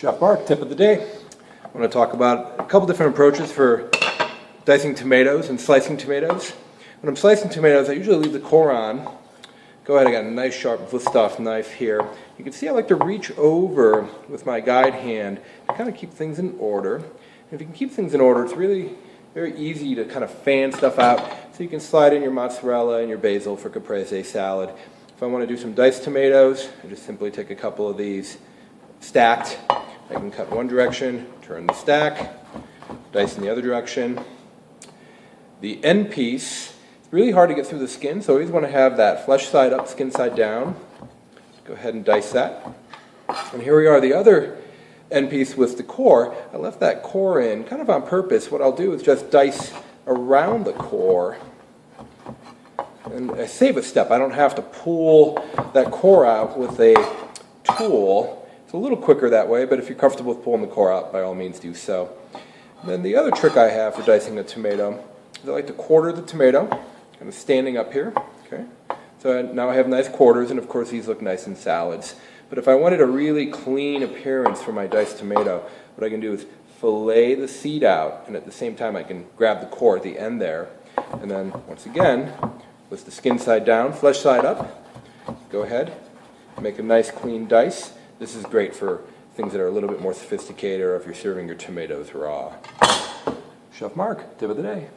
Chef Mark, tip of the day. I want to talk about a couple different approaches for dicing tomatoes and slicing tomatoes. When I'm slicing tomatoes, I usually leave the core on. Go ahead, I got a nice sharp Wusthof knife here. You can see I like to reach over with my guide hand to kind of keep things in order. And if you can keep things in order, it's really very easy to kind of fan stuff out. So you can slide in your mozzarella and your basil for caprese salad. If I want to do some diced tomatoes, I just simply take a couple of these stacked. I can cut one direction, turn the stack, dice in the other direction. The end piece, it's really hard to get through the skin, so I always want to have that flesh side up, skin side down. Go ahead and dice that. And here we are, the other end piece with the core. I left that core in kind of on purpose. What I'll do is just dice around the core. And I save a step. I don't have to pull that core out with a tool. It's a little quicker that way, but if you're comfortable with pulling the core out, by all means do so. And then the other trick I have for dicing a tomato is I like to quarter the tomato, kind of standing up here. Okay. So now I have nice quarters, and of course these look nice in salads. But if I wanted a really clean appearance for my diced tomato, what I can do is fillet the seed out, and at the same time I can grab the core at the end there. And then, once again, with the skin side down, flesh side up, go ahead, make a nice clean dice. This is great for things that are a little bit more sophisticated, or if you're serving your tomatoes raw. Chef Mark, tip of the day.